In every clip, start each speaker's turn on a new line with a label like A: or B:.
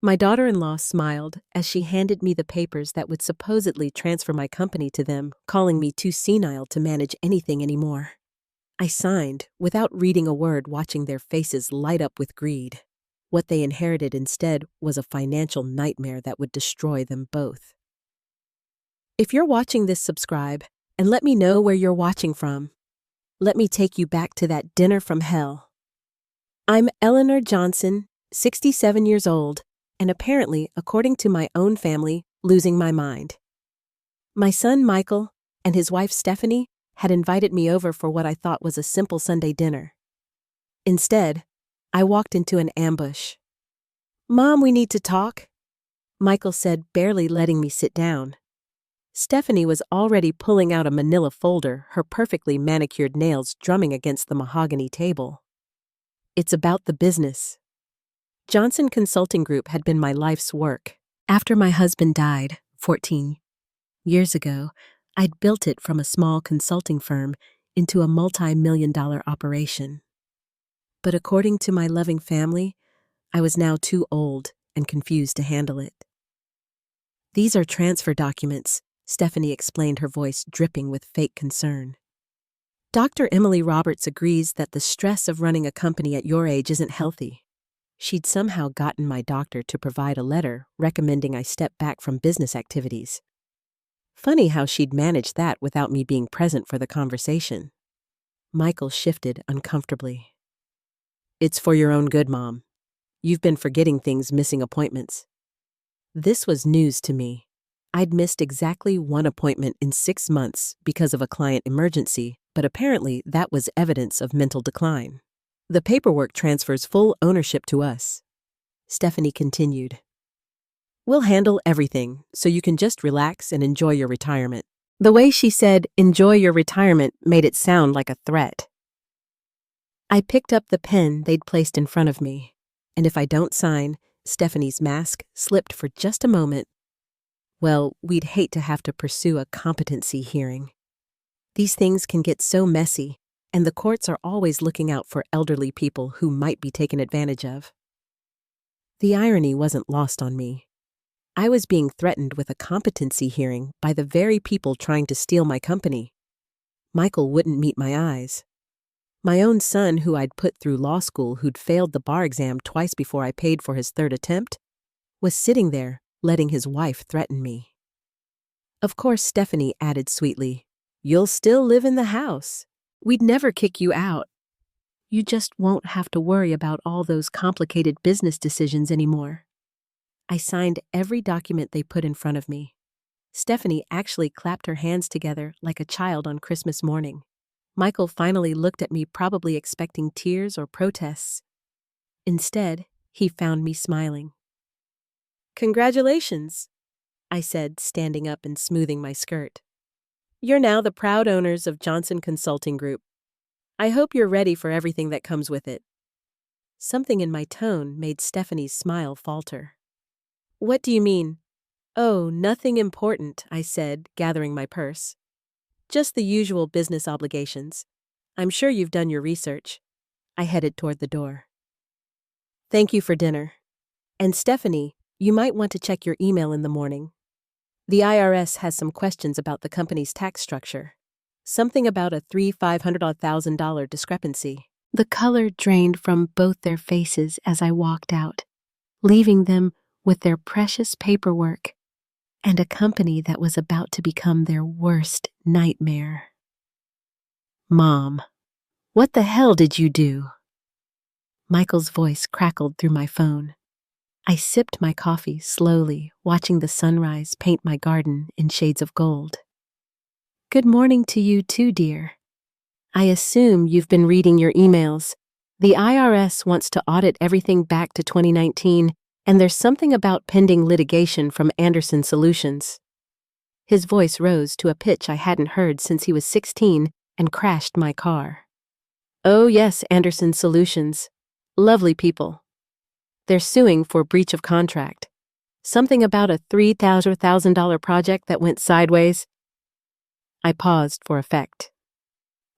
A: My daughter-in-law smiled as she handed me the papers that would supposedly transfer my company to them, calling me too senile to manage anything anymore. I signed, without reading a word, watching their faces light up with greed. What they inherited instead was a financial nightmare that would destroy them both. If you're watching this, subscribe, and let me know where you're watching from. Let me take you back to that dinner from hell. I'm Eleanor Johnson, 67 years old, and apparently, according to my own family, losing my mind. My son Michael and his wife Stephanie had invited me over for what I thought was a simple Sunday dinner. Instead, I walked into an ambush. "Mom, we need to talk," Michael said, barely letting me sit down. Stephanie was already pulling out a manila folder, her perfectly manicured nails drumming against the mahogany table. "It's about the business." Johnson Consulting Group had been my life's work. After my husband died, 14 years ago, I'd built it from a small consulting firm into a multi-million-dollar operation. But according to my loving family, I was now too old and confused to handle it. "These are transfer documents," Stephanie explained, her voice dripping with fake concern. "Dr. Emily Roberts agrees that the stress of running a company at your age isn't healthy." She'd somehow gotten my doctor to provide a letter recommending I step back from business activities. Funny how she'd managed that without me being present for the conversation. Michael shifted uncomfortably. "It's for your own good, Mom. You've been forgetting things, missing appointments." This was news to me. I'd missed exactly one appointment in 6 months because of a client emergency, but apparently that was evidence of mental decline. "The paperwork transfers full ownership to us," Stephanie continued. "We'll handle everything, so you can just relax and enjoy your retirement." The way she said, "enjoy your retirement," made it sound like a threat. I picked up the pen they'd placed in front of me, and if I don't sign, Stephanie's mask slipped for just a moment. Well, we'd hate to have to pursue a competency hearing. These things can get so messy, and the courts are always looking out for elderly people who might be taken advantage of. The irony wasn't lost on me. I was being threatened with a competency hearing by the very people trying to steal my company. Michael wouldn't meet my eyes. My own son, who I'd put through law school, who'd failed the bar exam twice before I paid for his third attempt, was sitting there, letting his wife threaten me. Of course, Stephanie added sweetly, "You'll still live in the house. We'd never kick you out. You just won't have to worry about all those complicated business decisions anymore." I signed every document they put in front of me. Stephanie actually clapped her hands together like a child on Christmas morning. Michael finally looked at me, probably expecting tears or protests. Instead, he found me smiling. "Congratulations," I said, standing up and smoothing my skirt. "You're now the proud owners of Johnson Consulting Group. I hope you're ready for everything that comes with it." Something in my tone made Stephanie's smile falter. "What do you mean?" "Oh, nothing important," I said, gathering my purse. "Just the usual business obligations. I'm sure you've done your research." I headed toward the door. "Thank you for dinner. And Stephanie, you might want to check your email in the morning. The IRS has some questions about the company's tax structure. Something about a $500,000 discrepancy." The color drained from both their faces as I walked out, leaving them with their precious paperwork and a company that was about to become their worst nightmare. "Mom, what the hell did you do?" Michael's voice crackled through my phone. I sipped my coffee slowly, watching the sunrise paint my garden in shades of gold. "Good morning to you too, dear. I assume you've been reading your emails. The IRS wants to audit everything back to 2019, and there's something about pending litigation from Anderson Solutions." His voice rose to a pitch I hadn't heard since he was 16 and crashed my car. "Oh yes, Anderson Solutions. Lovely people. They're suing for breach of contract. Something about a $3,000 project that went sideways." I paused for effect.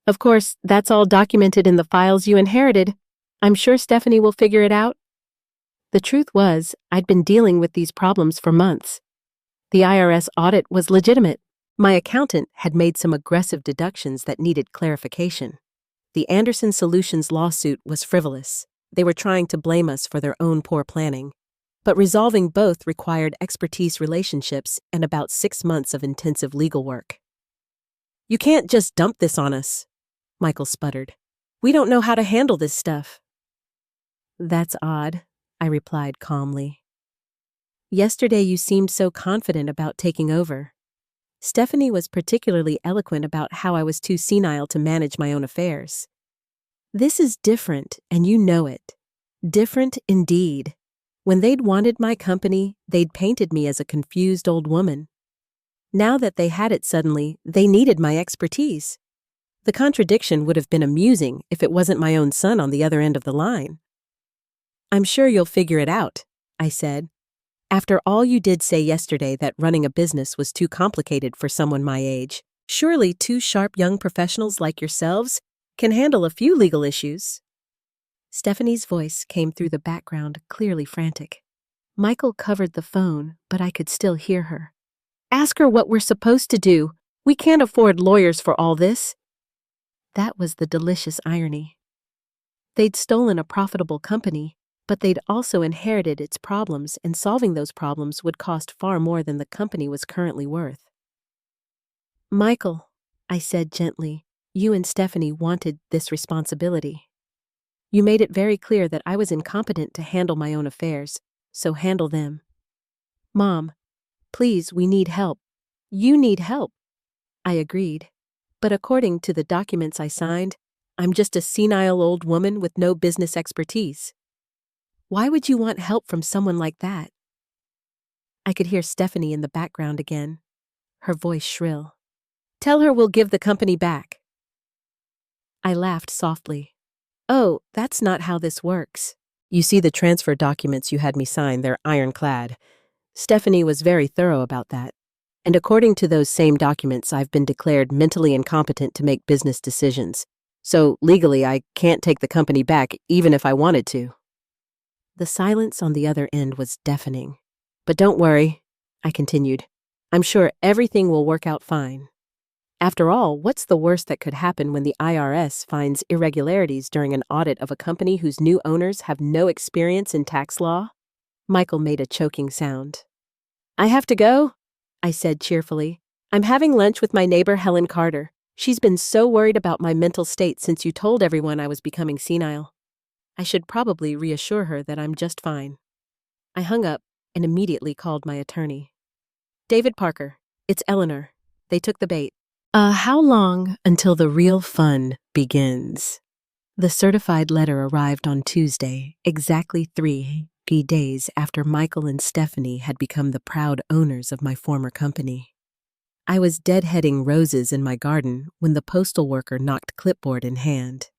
A: "Of course, that's all documented in the files you inherited. I'm sure Stephanie will figure it out." The truth was, I'd been dealing with these problems for months. The IRS audit was legitimate. My accountant had made some aggressive deductions that needed clarification. The Anderson Solutions lawsuit was frivolous. They were trying to blame us for their own poor planning. But resolving both required expertise relationships and about 6 months of intensive legal work. "You can't just dump this on us," Michael sputtered. "We don't know how to handle this stuff." "That's odd," I replied calmly. "Yesterday you seemed so confident about taking over. Stephanie was particularly eloquent about how I was too senile to manage my own affairs. This is different, and you know it. Different indeed. When they'd wanted my company, they'd painted me as a confused old woman. Now that they had it suddenly, they needed my expertise. The contradiction would have been amusing if it wasn't my own son on the other end of the line." "I'm sure you'll figure it out," I said. "After all you did say yesterday that running a business was too complicated for someone my age, surely 2 sharp young professionals like yourselves can handle a few legal issues." Stephanie's voice came through the background, clearly frantic. Michael covered the phone, but I could still hear her. "Ask her what we're supposed to do. We can't afford lawyers for all this." That was the delicious irony. They'd stolen a profitable company, but they'd also inherited its problems, and solving those problems would cost far more than the company was currently worth. "Michael," I said gently, "you and Stephanie wanted this responsibility. You made it very clear that I was incompetent to handle my own affairs, so handle them. Mom, please, we need help." "You need help," I agreed. "But according to the documents I signed, I'm just a senile old woman with no business expertise. Why would you want help from someone like that?" I could hear Stephanie in the background again, her voice shrill. "Tell her we'll give the company back." I laughed softly. "Oh, that's not how this works. You see the transfer documents you had me sign, they're ironclad. Stephanie was very thorough about that. And according to those same documents, I've been declared mentally incompetent to make business decisions. So legally, I can't take the company back even if I wanted to." The silence on the other end was deafening. "But don't worry," I continued. "I'm sure everything will work out fine. After all, what's the worst that could happen when the IRS finds irregularities during an audit of a company whose new owners have no experience in tax law?" Michael made a choking sound. "I have to go," I said cheerfully. "I'm having lunch with my neighbor Helen Carter. She's been so worried about my mental state since you told everyone I was becoming senile. I should probably reassure her that I'm just fine." I hung up and immediately called my attorney. "David Parker, it's Eleanor. They took the bait. How long until the real fun begins?" The certified letter arrived on Tuesday, exactly 3 days after Michael and Stephanie had become the proud owners of my former company. I was deadheading roses in my garden when the postal worker knocked clipboard in hand.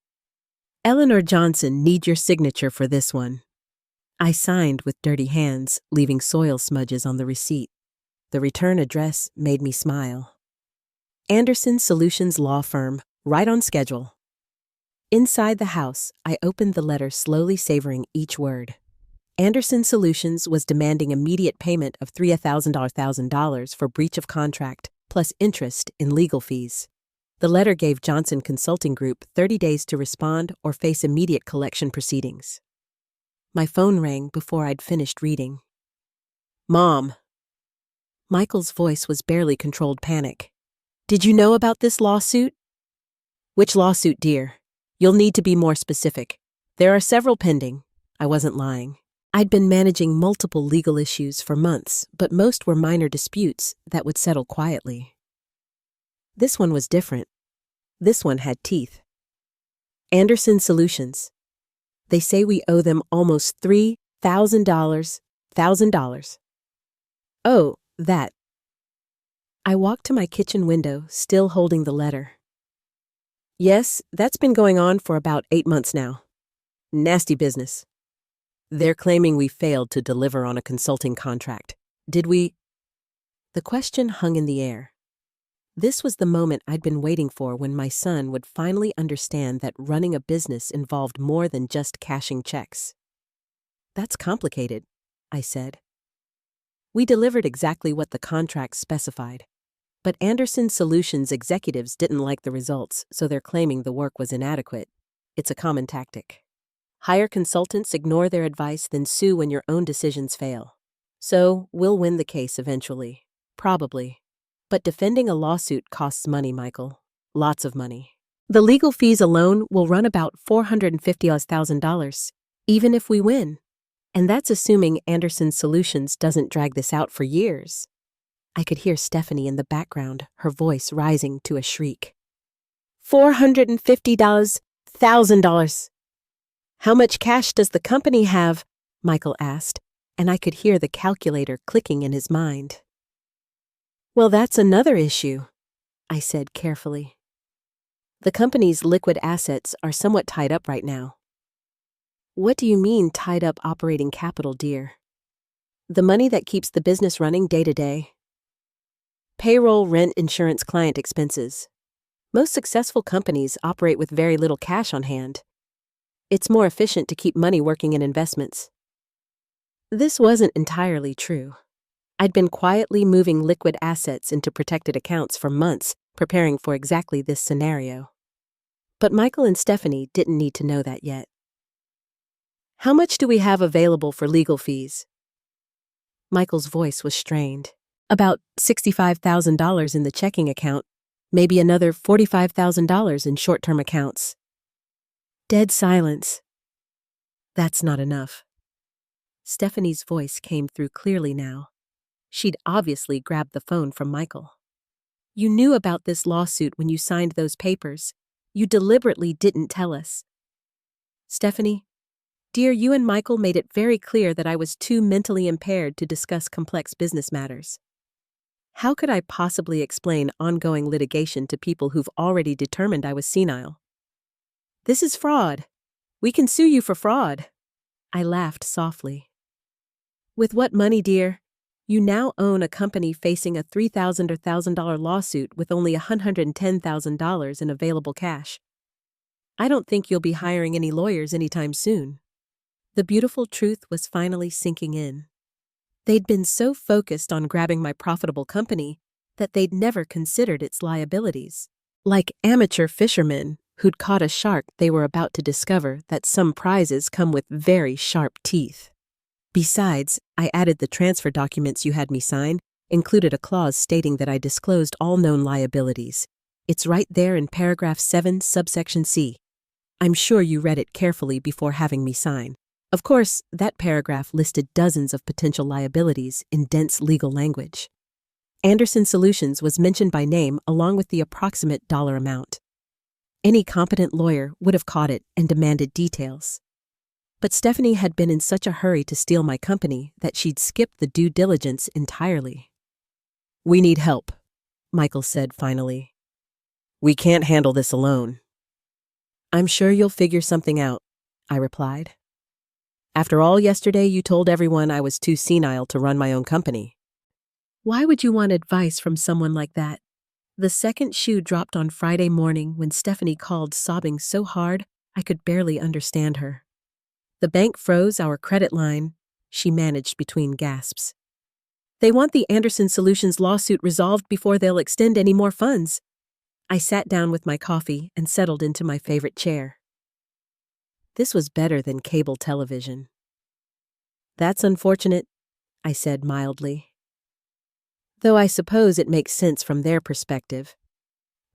A: "Eleanor Johnson, need your signature for this one." I signed with dirty hands, leaving soil smudges on the receipt. The return address made me smile. Anderson Solutions Law Firm, right on schedule. Inside the house, I opened the letter, slowly savoring each word. Anderson Solutions was demanding immediate payment of $3,000 for breach of contract, plus interest in legal fees. The letter gave Johnson Consulting Group 30 days to respond or face immediate collection proceedings. My phone rang before I'd finished reading. "Mom." Michael's voice was barely controlled panic. "Did you know about this lawsuit?" "Which lawsuit, dear? You'll need to be more specific. There are several pending." I wasn't lying. I'd been managing multiple legal issues for months, but most were minor disputes that would settle quietly. This one was different. This one had teeth. Anderson Solutions. They say we owe them almost $3,000. "Oh, that." I walked to my kitchen window, still holding the letter. "Yes, that's been going on for about 8 months now. Nasty business. They're claiming we failed to deliver on a consulting contract. Did we?" The question hung in the air. This was the moment I'd been waiting for, when my son would finally understand that running a business involved more than just cashing checks. That's complicated, I said. We delivered exactly what the contract specified. But Anderson Solutions executives didn't like the results, so they're claiming the work was inadequate. It's a common tactic. Hire consultants, ignore their advice, then sue when your own decisions fail. So, we'll win the case eventually. Probably. But defending a lawsuit costs money, Michael. Lots of money. The legal fees alone will run about $450,000, even if we win. And that's assuming Anderson Solutions doesn't drag this out for years. I could hear Stephanie in the background, her voice rising to a shriek. $450,000. How much cash does the company have? Michael asked, and I could hear the calculator clicking in his mind. Well, that's another issue, I said carefully. The company's liquid assets are somewhat tied up right now. What do you mean tied up operating capital, dear? The money that keeps the business running day to day. Payroll, rent, insurance, client expenses. Most successful companies operate with very little cash on hand. It's more efficient to keep money working in investments. This wasn't entirely true. I'd been quietly moving liquid assets into protected accounts for months, preparing for exactly this scenario. But Michael and Stephanie didn't need to know that yet. How much do we have available for legal fees? Michael's voice was strained. About $65,000 in the checking account, maybe another $45,000 in short-term accounts. Dead silence. That's not enough. Stephanie's voice came through clearly now. She'd obviously grabbed the phone from Michael. You knew about this lawsuit when you signed those papers. You deliberately didn't tell us. Stephanie, dear, you and Michael made it very clear that I was too mentally impaired to discuss complex business matters. How could I possibly explain ongoing litigation to people who've already determined I was senile? This is fraud. We can sue you for fraud. I laughed softly. With what money, dear? You now own a company facing a $3,000 or $1,000 lawsuit with only $110,000 in available cash. I don't think you'll be hiring any lawyers anytime soon. The beautiful truth was finally sinking in. They'd been so focused on grabbing my profitable company that they'd never considered its liabilities. Like amateur fishermen who'd caught a shark, they were about to discover that some prizes come with very sharp teeth. Besides, I added the transfer documents you had me sign, included a clause stating that I disclosed all known liabilities. It's right there in paragraph 7, subsection C. I'm sure you read it carefully before having me sign. Of course, that paragraph listed dozens of potential liabilities in dense legal language. Anderson Solutions was mentioned by name along with the approximate dollar amount. Any competent lawyer would have caught it and demanded details. But Stephanie had been in such a hurry to steal my company that she'd skipped the due diligence entirely. We need help, Michael said finally. We can't handle this alone. I'm sure you'll figure something out, I replied. After all, yesterday you told everyone I was too senile to run my own company. Why would you want advice from someone like that? The second shoe dropped on Friday morning when Stephanie called sobbing so hard I could barely understand her. The bank froze our credit line, she managed between gasps. They want the Anderson Solutions lawsuit resolved before they'll extend any more funds. I sat down with my coffee and settled into my favorite chair. This was better than cable television. That's unfortunate, I said mildly. Though I suppose it makes sense from their perspective.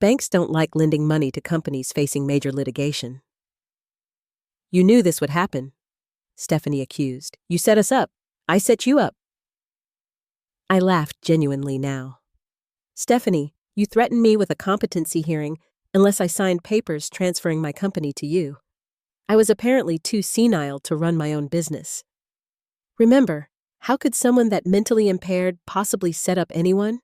A: Banks don't like lending money to companies facing major litigation. You knew this would happen, Stephanie accused. You set us up. I set you up. I laughed genuinely now. Stephanie, you threatened me with a competency hearing unless I signed papers transferring my company to you. I was apparently too senile to run my own business. Remember, how could someone that mentally impaired possibly set up anyone?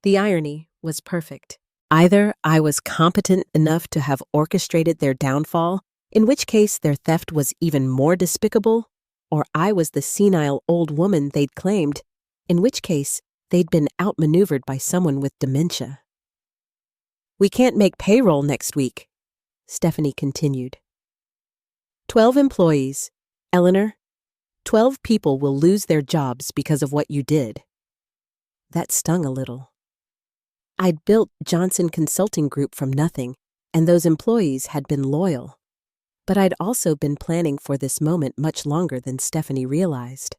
A: The irony was perfect. Either I was competent enough to have orchestrated their downfall, in which case their theft was even more despicable, or I was the senile old woman they'd claimed, in which case they'd been outmaneuvered by someone with dementia. We can't make payroll next week, Stephanie continued. 12 employees, Eleanor, 12 people will lose their jobs because of what you did. That stung a little. I'd built Johnson Consulting Group from nothing, and those employees had been loyal. But I'd also been planning for this moment much longer than Stephanie realized.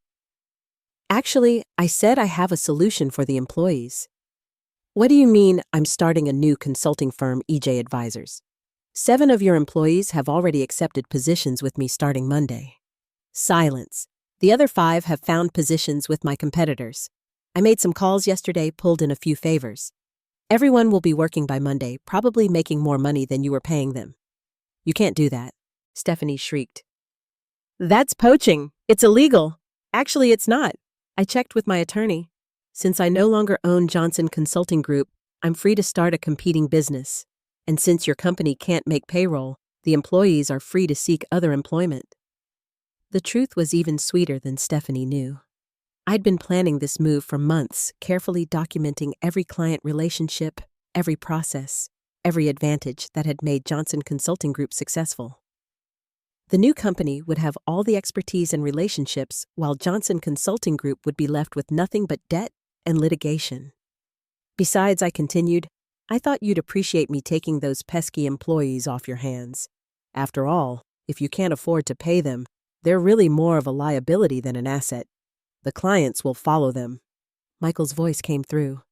A: Actually, I said I have a solution for the employees. What do you mean I'm starting a new consulting firm, EJ Advisors? 7 of your employees have already accepted positions with me starting Monday. Silence. The other 5 have found positions with my competitors. I made some calls yesterday, pulled in a few favors. Everyone will be working by Monday, probably making more money than you were paying them. You can't do that, Stephanie shrieked. That's poaching. It's illegal. Actually, it's not. I checked with my attorney. Since I no longer own Johnson Consulting Group, I'm free to start a competing business. And since your company can't make payroll, the employees are free to seek other employment. The truth was even sweeter than Stephanie knew. I'd been planning this move for months, carefully documenting every client relationship, every process, every advantage that had made Johnson Consulting Group successful. The new company would have all the expertise and relationships, while Johnson Consulting Group would be left with nothing but debt and litigation. Besides, I continued, I thought you'd appreciate me taking those pesky employees off your hands. After all, if you can't afford to pay them, they're really more of a liability than an asset. The clients will follow them. Michael's voice came through.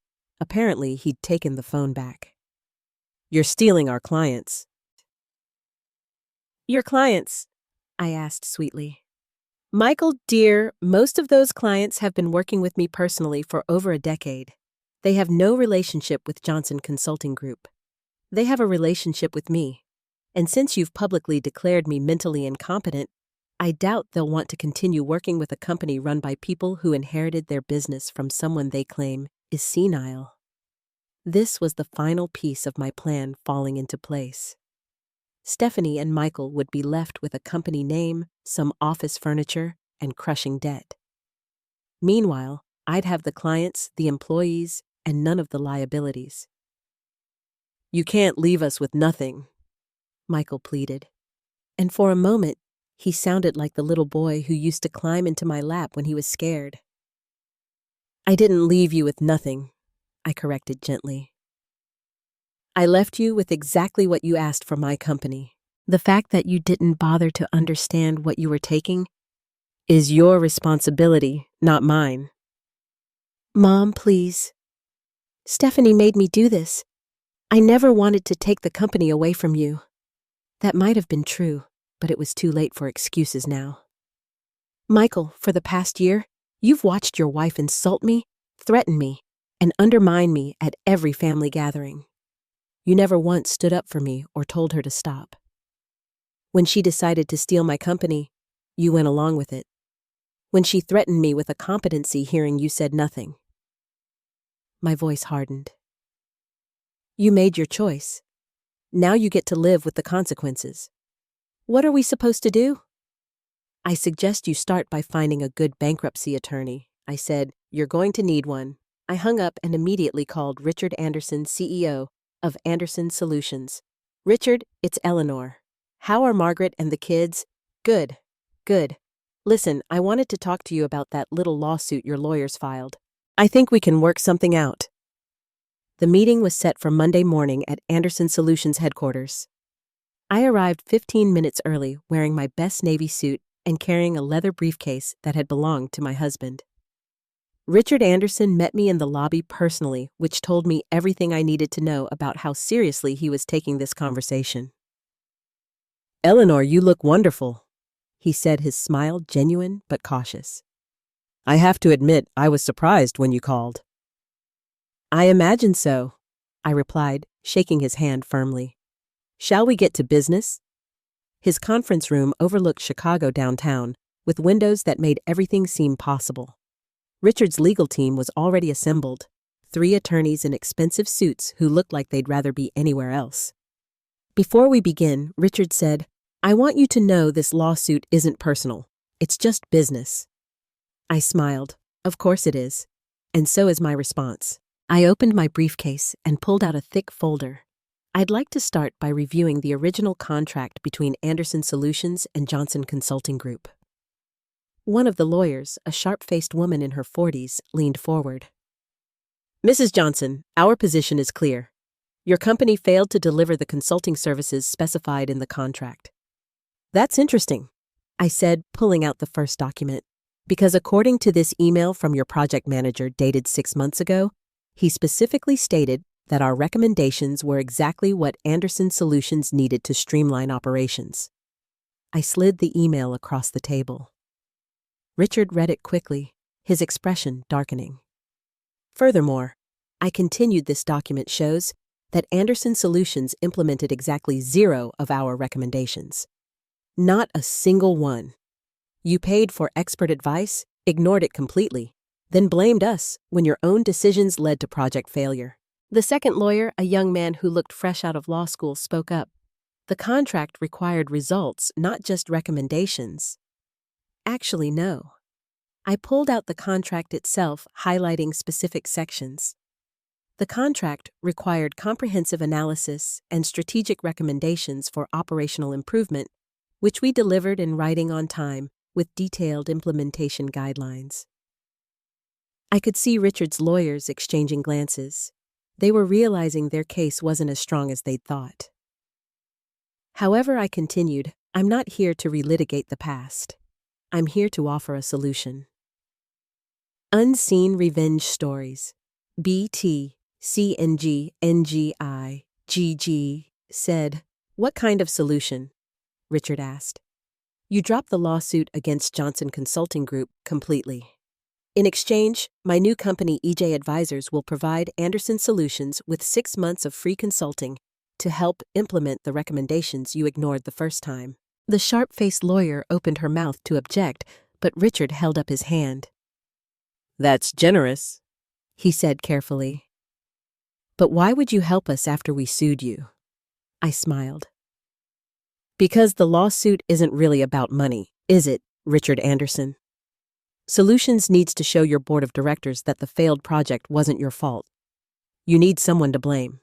A: Apparently, he'd taken the phone back. You're stealing our clients. Your clients? I asked sweetly. Michael, dear, most of those clients have been working with me personally for over a decade. They have no relationship with Johnson Consulting Group. They have a relationship with me. And since you've publicly declared me mentally incompetent, I doubt they'll want to continue working with a company run by people who inherited their business from someone they claim is senile. This was the final piece of my plan falling into place. Stephanie and Michael would be left with a company name, some office furniture, and crushing debt. Meanwhile, I'd have the clients, the employees, and none of the liabilities. You can't leave us with nothing, Michael pleaded. And for a moment, he sounded like the little boy who used to climb into my lap when he was scared. I didn't leave you with nothing, I corrected gently. I left you with exactly what you asked for my company. The fact that you didn't bother to understand what you were taking is your responsibility, not mine. Mom, please. Stephanie made me do this. I never wanted to take the company away from you. That might have been true, but it was too late for excuses now. Michael, for the past year, you've watched your wife insult me, threaten me, and undermine me at every family gathering. You never once stood up for me or told her to stop. When she decided to steal my company, you went along with it. When she threatened me with a competency hearing, you said nothing. My voice hardened. You made your choice. Now you get to live with the consequences. What are we supposed to do? I suggest you start by finding a good bankruptcy attorney. I said, you're going to need one. I hung up and immediately called Richard Anderson, CEO of Anderson Solutions. Richard, it's Eleanor. How are Margaret and the kids? Good. Good. Listen, I wanted to talk to you about that little lawsuit your lawyers filed. I think we can work something out. The meeting was set for Monday morning at Anderson Solutions headquarters. I arrived 15 minutes early, wearing my best navy suit and carrying a leather briefcase that had belonged to my husband. Richard Anderson met me in the lobby personally, which told me everything I needed to know about how seriously he was taking this conversation. Eleanor, you look wonderful, he said, his smile genuine but cautious. I have to admit, I was surprised when you called. I imagine so, I replied, shaking his hand firmly. Shall we get to business? His conference room overlooked Chicago downtown, with windows that made everything seem possible. Richard's legal team was already assembled, 3 attorneys in expensive suits who looked like they'd rather be anywhere else. Before we begin, Richard said, I want you to know this lawsuit isn't personal. It's just business. I smiled. Of course it is. And so is my response. I opened my briefcase and pulled out a thick folder. I'd like to start by reviewing the original contract between Anderson Solutions and Johnson Consulting Group. One of the lawyers, a sharp-faced woman in her 40s, leaned forward. "Mrs. Johnson, our position is clear. Your company failed to deliver the consulting services specified in the contract." "That's interesting," I said, pulling out the first document, "because according to this email from your project manager dated 6 months ago, he specifically stated that our recommendations were exactly what Anderson Solutions needed to streamline operations." I slid the email across the table. Richard read it quickly, his expression darkening. "Furthermore," I continued, "this document shows that Anderson Solutions implemented exactly 0 of our recommendations. Not a single one. You paid for expert advice, ignored it completely, then blamed us when your own decisions led to project failure." The second lawyer, a young man who looked fresh out of law school, spoke up. "The contract required results, not just recommendations." "Actually, no." I pulled out the contract itself, highlighting specific sections. The contract required comprehensive analysis and strategic recommendations for operational improvement, which we delivered in writing on time with detailed implementation guidelines. I could see Richard's lawyers exchanging glances. They were realizing their case wasn't as strong as they'd thought. However, I continued, "I'm not here to relitigate the past. I'm here to offer a solution." Unseen Revenge Stories. BTCNGNGIGG said, "What kind of solution?" Richard asked. "You dropped the lawsuit against Johnson Consulting Group completely. In exchange, my new company EJ Advisors will provide Anderson Solutions with 6 months of free consulting to help implement the recommendations you ignored the first time." The sharp-faced lawyer opened her mouth to object, but Richard held up his hand. "That's generous," he said carefully. "But why would you help us after we sued you?" I smiled. "Because the lawsuit isn't really about money, is it, Richard Anderson? Solutions needs to show your board of directors that the failed project wasn't your fault. You need someone to blame."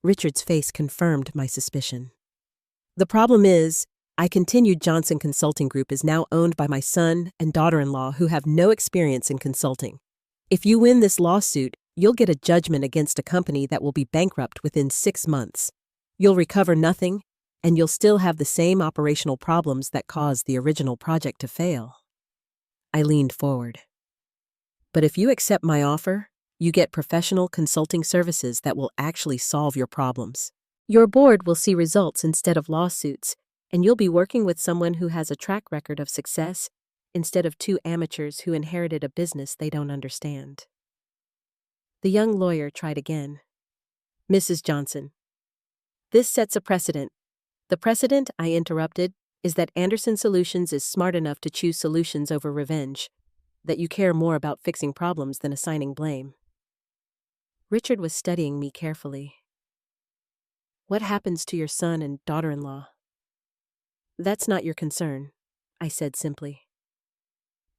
A: Richard's face confirmed my suspicion. "The problem is," I continued, "Johnson Consulting Group is now owned by my son and daughter-in-law who have no experience in consulting. If you win this lawsuit, you'll get a judgment against a company that will be bankrupt within 6 months. You'll recover nothing, and you'll still have the same operational problems that caused the original project to fail." I leaned forward. "But if you accept my offer, you get professional consulting services that will actually solve your problems. Your board will see results instead of lawsuits, and you'll be working with someone who has a track record of success instead of 2 amateurs who inherited a business they don't understand." The young lawyer tried again. "Mrs. Johnson, this sets a precedent." "The precedent," I interrupted, "is that Anderson Solutions is smart enough to choose solutions over revenge, that you care more about fixing problems than assigning blame." Richard was studying me carefully. "What happens to your son and daughter-in-law?" "That's not your concern," I said simply.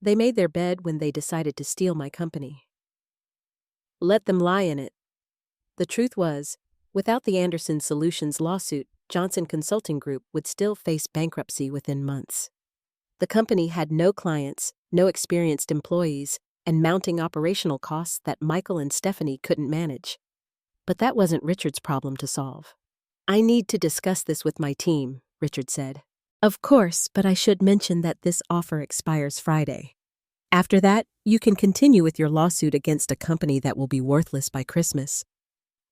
A: "They made their bed when they decided to steal my company. Let them lie in it." The truth was, without the Anderson Solutions lawsuit, Johnson Consulting Group would still face bankruptcy within months. The company had no clients, no experienced employees, and mounting operational costs that Michael and Stephanie couldn't manage. But that wasn't Richard's problem to solve. "I need to discuss this with my team," Richard said. "Of course, but I should mention that this offer expires Friday. After that, you can continue with your lawsuit against a company that will be worthless by Christmas.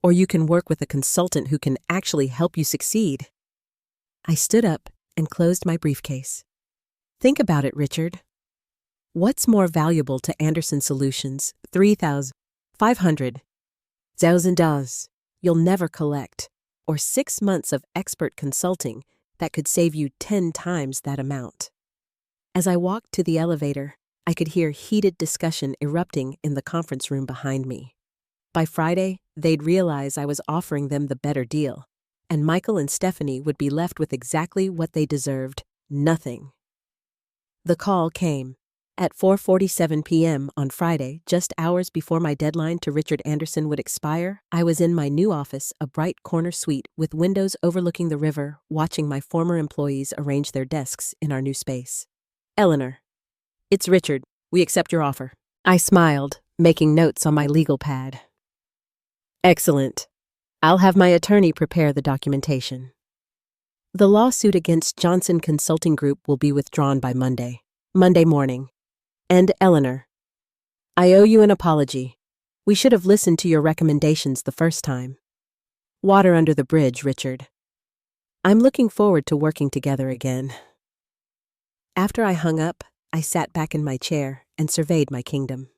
A: Or you can work with a consultant who can actually help you succeed." I stood up and closed my briefcase. "Think about it, Richard. What's more valuable to Anderson Solutions, $3,500 you'll never collect, or 6 months of expert consulting that could save you 10 times that amount?" As I walked to the elevator, I could hear heated discussion erupting in the conference room behind me. By Friday, they'd realize I was offering them the better deal, and Michael and Stephanie would be left with exactly what they deserved: nothing. The call came. At 4:47 p.m. on Friday, just hours before my deadline to Richard Anderson would expire, I was in my new office, a bright corner suite with windows overlooking the river, watching my former employees arrange their desks in our new space. "Eleanor," It's Richard. We accept your offer. I smiled, making notes on my legal pad. Excellent. I'll have my attorney prepare the documentation. The lawsuit against Johnson Consulting Group will be withdrawn by Monday morning. And Eleanor, I owe you an apology. We should have listened to your recommendations the first time. Water under the bridge, Richard. I'm looking forward to working together again. After I hung up, I sat back in my chair and surveyed my kingdom.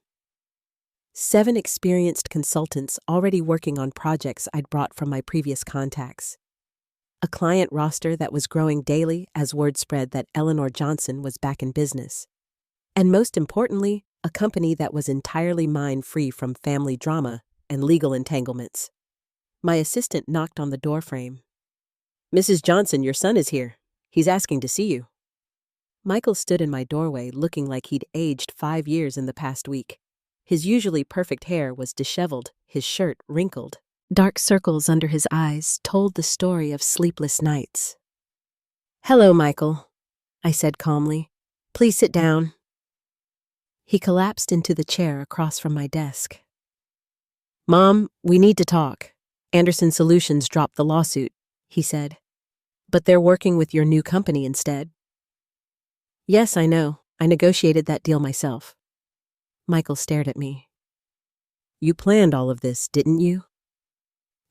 A: 7 experienced consultants already working on projects I'd brought from my previous contacts. A client roster that was growing daily as word spread that Eleanor Johnson was back in business. And most importantly, a company that was entirely mine-free from family drama and legal entanglements. My assistant knocked on the doorframe. Mrs. Johnson, your son is here. He's asking to see you. Michael stood in my doorway looking like he'd aged 5 years in the past week. His usually perfect hair was disheveled, his shirt wrinkled. Dark circles under his eyes told the story of sleepless nights. Hello, Michael, I said calmly. Please sit down. He collapsed into the chair across from my desk. Mom, we need to talk. Anderson Solutions dropped the lawsuit, he said. But they're working with your new company instead. Yes, I know. I negotiated that deal myself. Michael stared at me. You planned all of this, didn't you?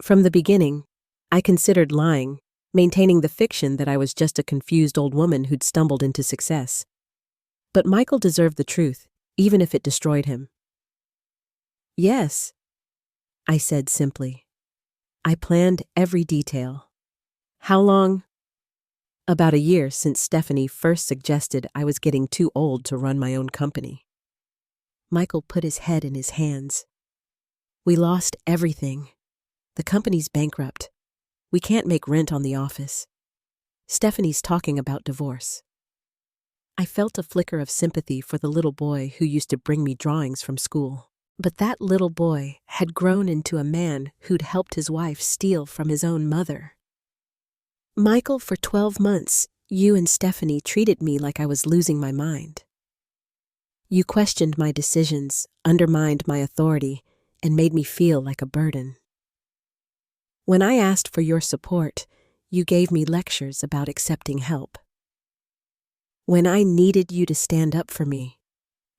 A: From the beginning, I considered lying, maintaining the fiction that I was just a confused old woman who'd stumbled into success. But Michael deserved the truth, even if it destroyed him. Yes, I said simply. I planned every detail. How long? About a year since Stephanie first suggested I was getting too old to run my own company. Michael put his head in his hands. We lost everything. The company's bankrupt. We can't make rent on the office. Stephanie's talking about divorce. I felt a flicker of sympathy for the little boy who used to bring me drawings from school. But that little boy had grown into a man who'd helped his wife steal from his own mother. Michael, for 12 months, you and Stephanie treated me like I was losing my mind. You questioned my decisions, undermined my authority, and made me feel like a burden. When I asked for your support, you gave me lectures about accepting help. When I needed you to stand up for me,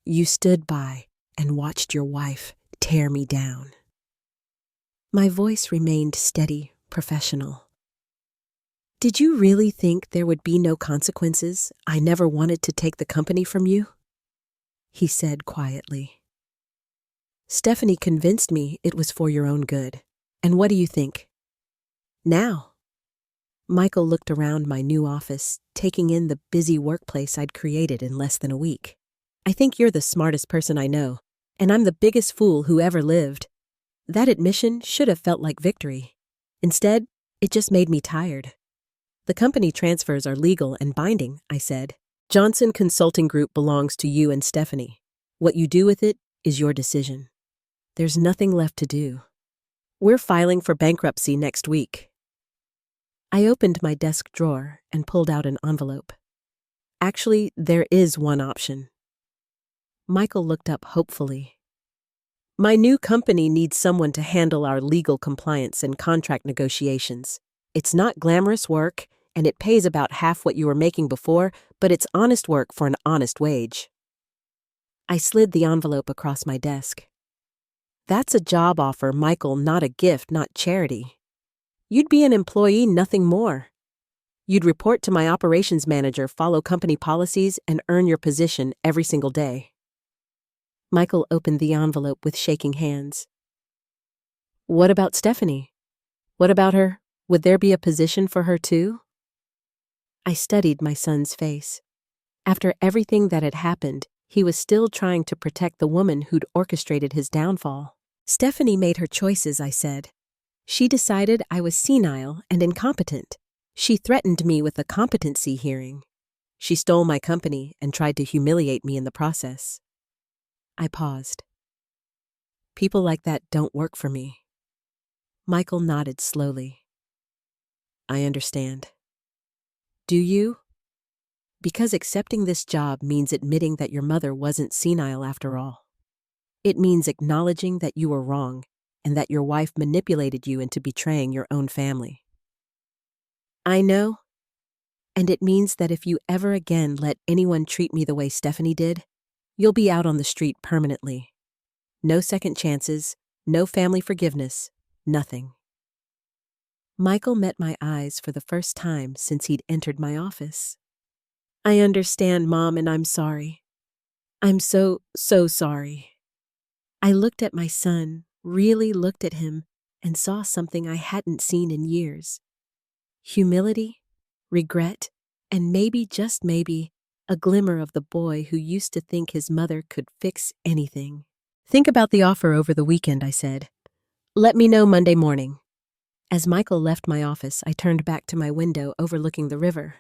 A: you stood by and watched your wife tear me down. My voice remained steady, professional. Did you really think there would be no consequences? I never wanted to take the company from you? He said quietly. Stephanie convinced me it was for your own good. And what do you think? Now? Michael looked around my new office, taking in the busy workplace I'd created in less than a week. I think you're the smartest person I know, and I'm the biggest fool who ever lived. That admission should have felt like victory. Instead, it just made me tired. The company transfers are legal and binding, I said. Johnson Consulting Group belongs to you and Stephanie. What you do with it is your decision. There's nothing left to do. We're filing for bankruptcy next week. I opened my desk drawer and pulled out an envelope. Actually, there is one option. Michael looked up hopefully. My new company needs someone to handle our legal compliance and contract negotiations. It's not glamorous work, and it pays about half what you were making before, but it's honest work for an honest wage. I slid the envelope across my desk. That's a job offer, Michael, not a gift, not charity. You'd be an employee, nothing more. You'd report to my operations manager, follow company policies, and earn your position every single day. Michael opened the envelope with shaking hands. What about Stephanie? What about her? Would there be a position for her too? I studied my son's face. After everything that had happened, he was still trying to protect the woman who'd orchestrated his downfall. Stephanie made her choices, I said. She decided I was senile and incompetent. She threatened me with a competency hearing. She stole my company and tried to humiliate me in the process. I paused. People like that don't work for me. Michael nodded slowly. I understand. Do you? Because accepting this job means admitting that your mother wasn't senile after all. It means acknowledging that you were wrong and that your wife manipulated you into betraying your own family. I know, and it means that if you ever again let anyone treat me the way Stephanie did, you'll be out on the street permanently. No second chances, no family forgiveness, nothing. Michael met my eyes for the first time since he'd entered my office. I understand, Mom, and I'm sorry. I'm so sorry. I looked at my son, really looked at him, and saw something I hadn't seen in years. Humility, regret, and maybe, just maybe, a glimmer of the boy who used to think his mother could fix anything. Think about the offer over the weekend, I said. Let me know Monday morning. As Michael left my office, I turned back to my window overlooking the river.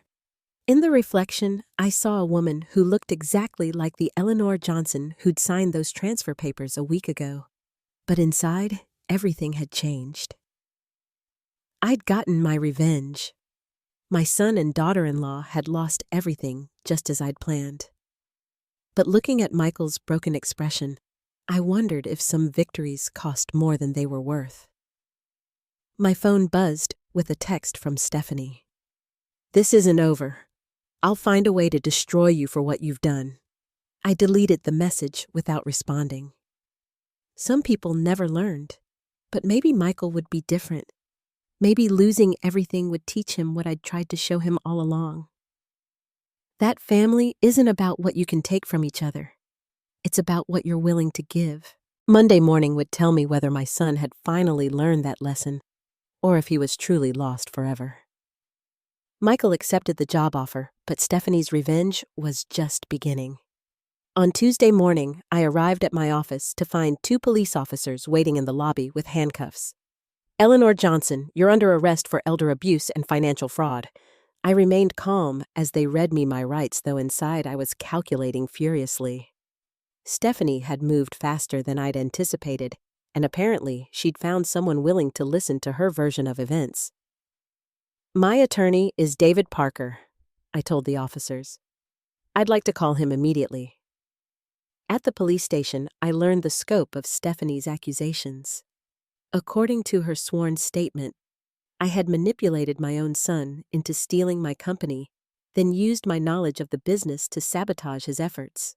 A: In the reflection, I saw a woman who looked exactly like the Eleanor Johnson who'd signed those transfer papers a week ago. But inside, everything had changed. I'd gotten my revenge. My son and daughter-in-law had lost everything just as I'd planned. But looking at Michael's broken expression, I wondered if some victories cost more than they were worth. My phone buzzed with a text from Stephanie. This isn't over. I'll find a way to destroy you for what you've done. I deleted the message without responding. Some people never learned, but maybe Michael would be different. Maybe losing everything would teach him what I'd tried to show him all along. That family isn't about what you can take from each other. It's about what you're willing to give. Monday morning would tell me whether my son had finally learned that lesson, or if he was truly lost forever. Michael accepted the job offer, but Stephanie's revenge was just beginning. On Tuesday morning, I arrived at my office to find 2 police officers waiting in the lobby with handcuffs. Eleanor Johnson, you're under arrest for elder abuse and financial fraud. I remained calm as they read me my rights, though inside I was calculating furiously. Stephanie had moved faster than I'd anticipated, and apparently she'd found someone willing to listen to her version of events. My attorney is David Parker, I told the officers. I'd like to call him immediately. At the police station, I learned the scope of Stephanie's accusations. According to her sworn statement, I had manipulated my own son into stealing my company, then used my knowledge of the business to sabotage his efforts.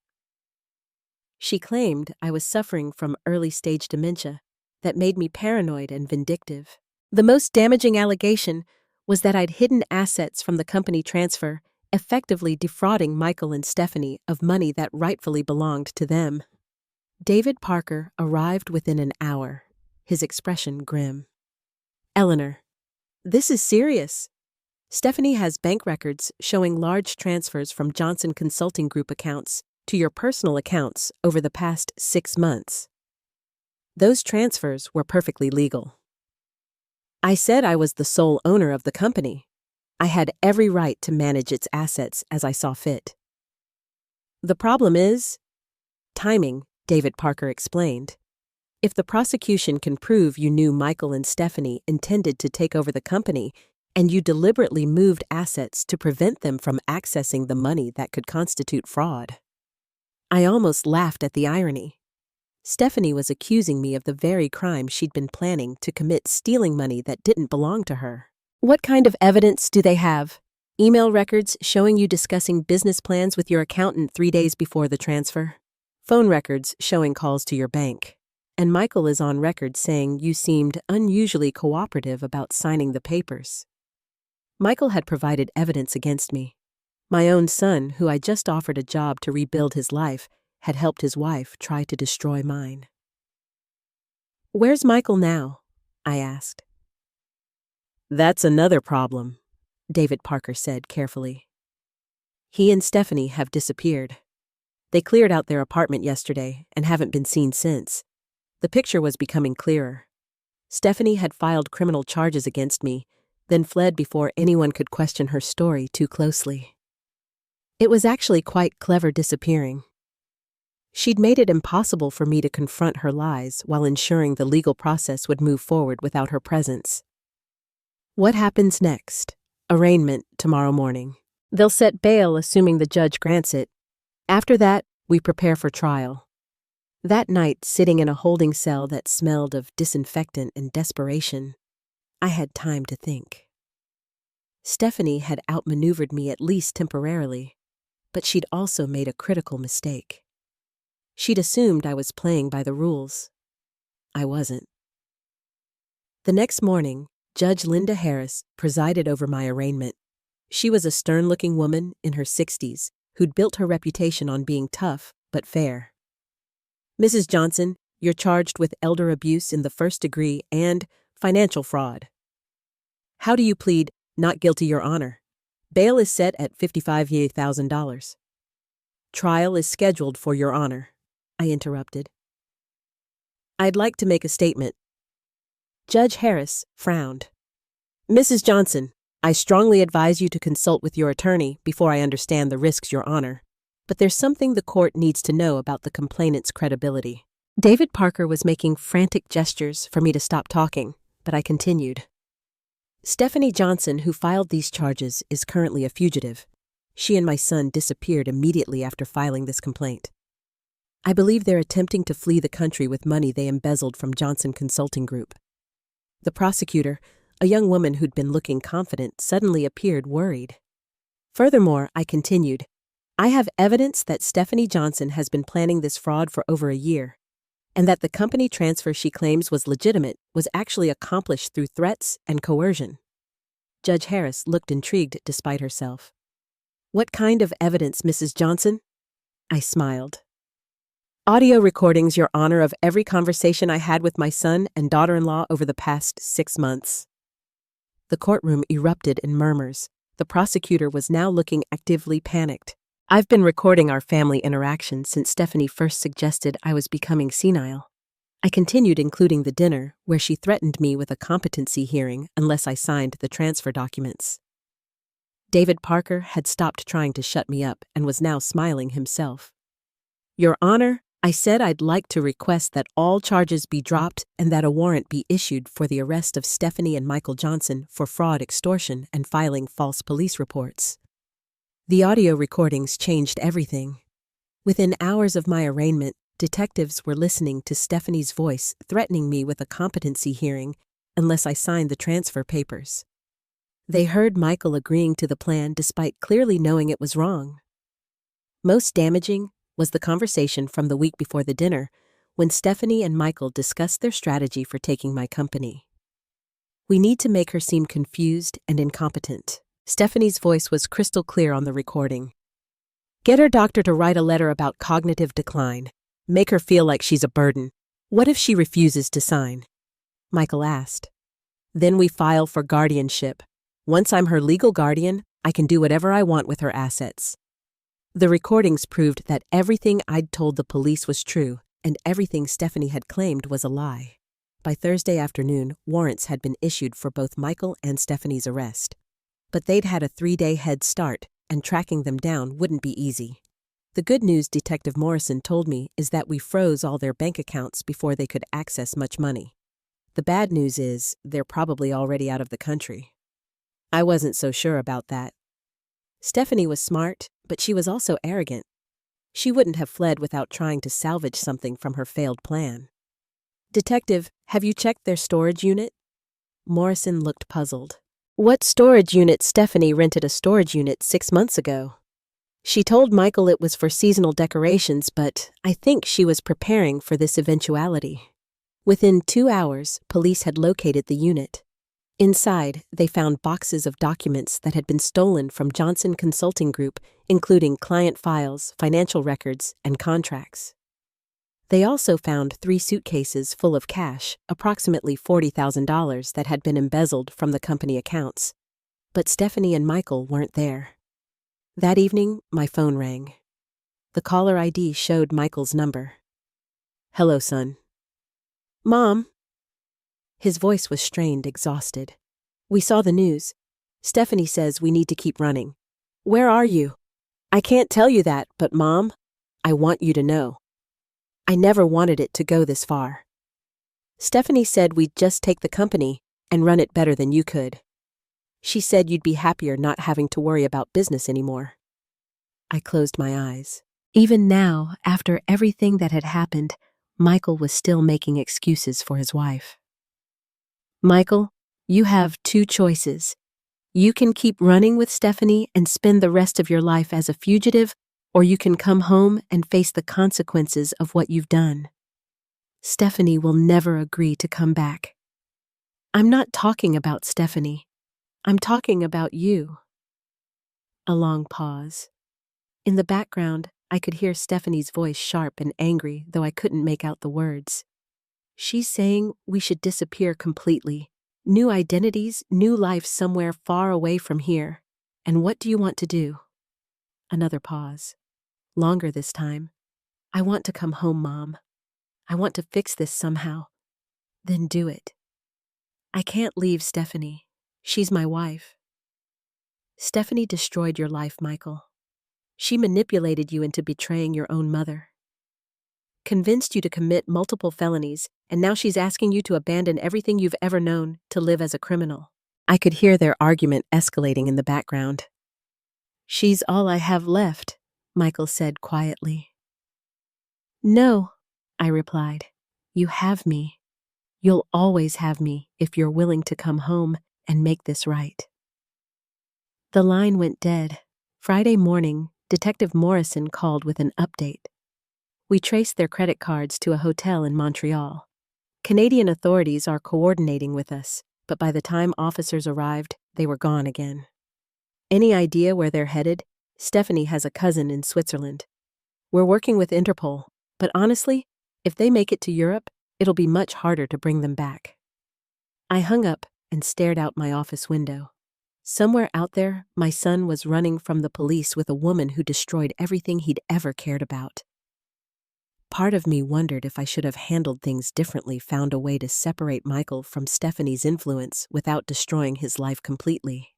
A: She claimed I was suffering from early-stage dementia that made me paranoid and vindictive. The most damaging allegation was that I'd hidden assets from the company transfer, effectively defrauding Michael and Stephanie of money that rightfully belonged to them. David Parker arrived within an hour, his expression grim. Eleanor, this is serious. Stephanie has bank records showing large transfers from Johnson Consulting Group accounts to your personal accounts over the past 6 months. Those transfers were perfectly legal. I said I was the sole owner of the company. I had every right to manage its assets as I saw fit. The problem is timing, David Parker explained. If the prosecution can prove you knew Michael and Stephanie intended to take over the company and you deliberately moved assets to prevent them from accessing the money that could constitute fraud. I almost laughed at the irony. Stephanie was accusing me of the very crime she'd been planning to commit, stealing money that didn't belong to her. What kind of evidence do they have? Email records showing you discussing business plans with your accountant 3 days before the transfer? Phone records showing calls to your bank? And Michael is on record saying you seemed unusually cooperative about signing the papers. Michael had provided evidence against me. My own son, who I just offered a job to rebuild his life, had helped his wife try to destroy mine. Where's Michael now? I asked. That's another problem, David Parker said carefully. He and Stephanie have disappeared. They cleared out their apartment yesterday and haven't been seen since. The picture was becoming clearer. Stephanie had filed criminal charges against me, then fled before anyone could question her story too closely. It was actually quite clever disappearing. She'd made it impossible for me to confront her lies while ensuring the legal process would move forward without her presence. What happens next? Arraignment tomorrow morning. They'll set bail assuming the judge grants it. After that, we prepare for trial. That night, sitting in a holding cell that smelled of disinfectant and desperation, I had time to think. Stephanie had outmaneuvered me at least temporarily, but she'd also made a critical mistake. She'd assumed I was playing by the rules. I wasn't. The next morning, Judge Linda Harris presided over my arraignment. She was a stern-looking woman in her 60s who'd built her reputation on being tough but fair. Mrs. Johnson, you're charged with elder abuse in the first degree and financial fraud. How do you plead not guilty, Your Honor? Bail is set at $55,000. Trial is scheduled for Your Honor, I interrupted. I'd like to make a statement. Judge Harris frowned. Mrs. Johnson, I strongly advise you to consult with your attorney before I understand the risks, Your Honor. But there's something the court needs to know about the complainant's credibility. David Parker was making frantic gestures for me to stop talking, but I continued. Stephanie Johnson, who filed these charges, is currently a fugitive. She and my son disappeared immediately after filing this complaint. I believe they're attempting to flee the country with money they embezzled from Johnson Consulting Group. The prosecutor, a young woman who'd been looking confident, suddenly appeared worried. Furthermore, I continued, I have evidence that Stephanie Johnson has been planning this fraud for over a year, and that the company transfer she claims was legitimate was actually accomplished through threats and coercion. Judge Harris looked intrigued despite herself. What kind of evidence, Mrs. Johnson? I smiled. Audio recordings, Your Honor, of every conversation I had with my son and daughter-in-law over the past 6 months. The courtroom erupted in murmurs. The prosecutor was now looking actively panicked. I've been recording our family interaction since Stephanie first suggested I was becoming senile. I continued, including the dinner, where she threatened me with a competency hearing unless I signed the transfer documents. David Parker had stopped trying to shut me up and was now smiling himself. Your Honor, I said I'd like to request that all charges be dropped and that a warrant be issued for the arrest of Stephanie and Michael Johnson for fraud, extortion, and filing false police reports. The audio recordings changed everything. Within hours of my arraignment, detectives were listening to Stephanie's voice threatening me with a competency hearing unless I signed the transfer papers. They heard Michael agreeing to the plan despite clearly knowing it was wrong. Most damaging was the conversation from the week before the dinner when Stephanie and Michael discussed their strategy for taking my company. We need to make her seem confused and incompetent. Stephanie's voice was crystal clear on the recording. Get her doctor to write a letter about cognitive decline. Make her feel like she's a burden. What if she refuses to sign? Michael asked. Then we file for guardianship. Once I'm her legal guardian, I can do whatever I want with her assets. The recordings proved that everything I'd told the police was true, and everything Stephanie had claimed was a lie. By Thursday afternoon, warrants had been issued for both Michael and Stephanie's arrest. But they'd had a 3-day head start, and tracking them down wouldn't be easy. The good news, Detective Morrison told me, is that we froze all their bank accounts before they could access much money. The bad news is they're probably already out of the country. I wasn't so sure about that. Stephanie was smart, but she was also arrogant. She wouldn't have fled without trying to salvage something from her failed plan. Detective, have you checked their storage unit? Morrison looked puzzled. What storage unit? Stephanie rented a storage unit 6 months ago. She told Michael it was for seasonal decorations, but I think she was preparing for this eventuality. Within 2 hours, police had located the unit. Inside, they found boxes of documents that had been stolen from Johnson Consulting Group, including client files, financial records, and contracts. They also found 3 suitcases full of cash, approximately $40,000 that had been embezzled from the company accounts. But Stephanie and Michael weren't there. That evening, my phone rang. The caller ID showed Michael's number. Hello, son. Mom. His voice was strained, exhausted. We saw the news. Stephanie says we need to keep running. Where are you? I can't tell you that, but Mom, I want you to know. I never wanted it to go this far. Stephanie said we'd just take the company and run it better than you could. She said you'd be happier not having to worry about business anymore. I closed my eyes. Even now, after everything that had happened, Michael was still making excuses for his wife. Michael, you have two choices. You can keep running with Stephanie and spend the rest of your life as a fugitive, or you can come home and face the consequences of what you've done. Stephanie will never agree to come back. I'm not talking about Stephanie. I'm talking about you. A long pause. In the background, I could hear Stephanie's voice sharp and angry, though I couldn't make out the words. She's saying we should disappear completely. New identities, new life somewhere far away from here. And what do you want to do? Another pause. Longer this time. I want to come home, Mom. I want to fix this somehow. Then do it. I can't leave Stephanie. She's my wife. Stephanie destroyed your life, Michael. She manipulated you into betraying your own mother. Convinced you to commit multiple felonies, and now she's asking you to abandon everything you've ever known to live as a criminal. I could hear their argument escalating in the background. She's all I have left, Michael said quietly. No, I replied. You have me. You'll always have me if you're willing to come home and make this right. The line went dead. Friday morning, Detective Morrison called with an update. We traced their credit cards to a hotel in Montreal. Canadian authorities are coordinating with us, but by the time officers arrived, they were gone again. Any idea where they're headed? Stephanie has a cousin in Switzerland. We're working with Interpol, but honestly, if they make it to Europe, it'll be much harder to bring them back. I hung up and stared out my office window. Somewhere out there, my son was running from the police with a woman who destroyed everything he'd ever cared about. Part of me wondered if I should have handled things differently, found a way to separate Michael from Stephanie's influence without destroying his life completely.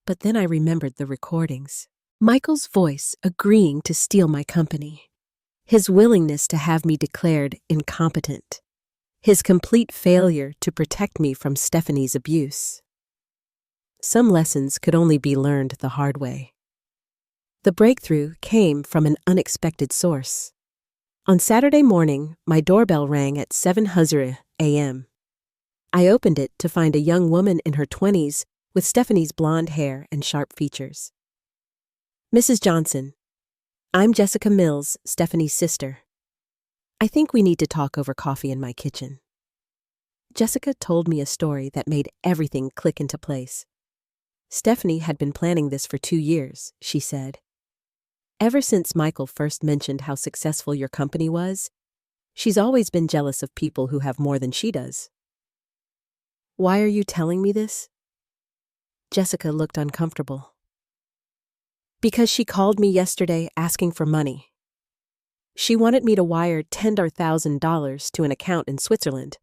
A: But then I remembered the recordings. Michael's voice agreeing to steal my company. His willingness to have me declared incompetent. His complete failure to protect me from Stephanie's abuse. Some lessons could only be learned the hard way. The breakthrough came from an unexpected source. On Saturday morning, my doorbell rang at 7:00 a.m. I opened it to find a young woman in her 20s with Stephanie's blonde hair and sharp features. Mrs. Johnson, I'm Jessica Mills, Stephanie's sister. I think we need to talk over coffee in my kitchen. Jessica told me a story that made everything click into place. Stephanie had been planning this for 2 years, she said. Ever since Michael first mentioned how successful your company was, she's always been jealous of people who have more than she does. Why are you telling me this? Jessica looked uncomfortable. Because she called me yesterday asking for money. She wanted me to wire $10,000 to an account in Switzerland.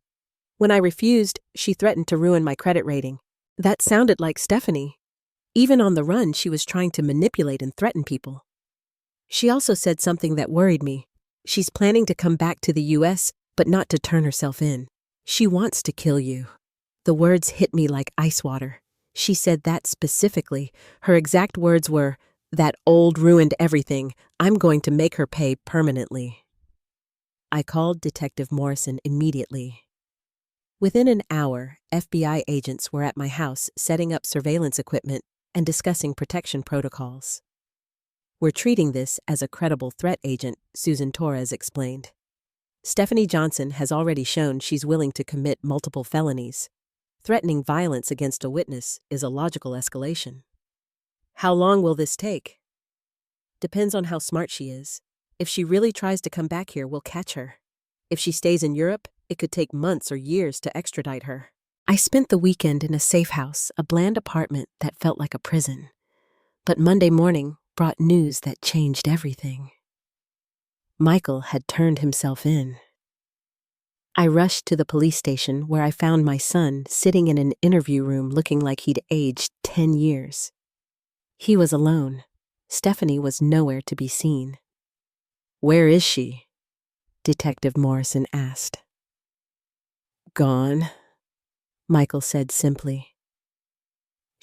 A: When I refused, she threatened to ruin my credit rating. That sounded like Stephanie. Even on the run, she was trying to manipulate and threaten people. She also said something that worried me. She's planning to come back to the U.S., but not to turn herself in. She wants to kill you. The words hit me like ice water. She said that specifically. Her exact words were, "That old ruined everything. I'm going to make her pay permanently." I called Detective Morrison immediately. Within an hour, FBI agents were at my house setting up surveillance equipment and discussing protection protocols. We're treating this as a credible threat, Agent Susan Torres explained. Stephanie Johnson has already shown she's willing to commit multiple felonies. Threatening violence against a witness is a logical escalation. How long will this take? Depends on how smart she is. If she really tries to come back here, we'll catch her. If she stays in Europe, it could take months or years to extradite her. I spent the weekend in a safe house, a bland apartment that felt like a prison. But Monday morning brought news that changed everything. Michael had turned himself in. I rushed to the police station where I found my son sitting in an interview room looking like he'd aged 10 years. He was alone. Stephanie was nowhere to be seen. Where is she? Detective Morrison asked. Gone, Michael said simply.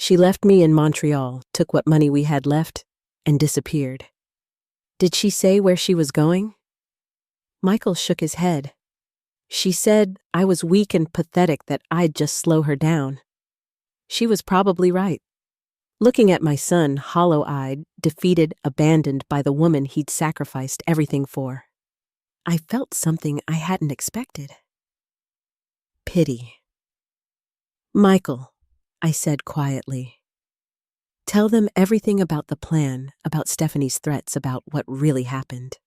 A: She left me in Montreal, took what money we had left, and disappeared. Did she say where she was going? Michael shook his head. She said I was weak and pathetic, that I'd just slow her down. She was probably right. Looking at my son, hollow-eyed, defeated, abandoned by the woman he'd sacrificed everything for, I felt something I hadn't expected. Pity. Michael, I said quietly, tell them everything about the plan, about Stephanie's threats, about what really happened.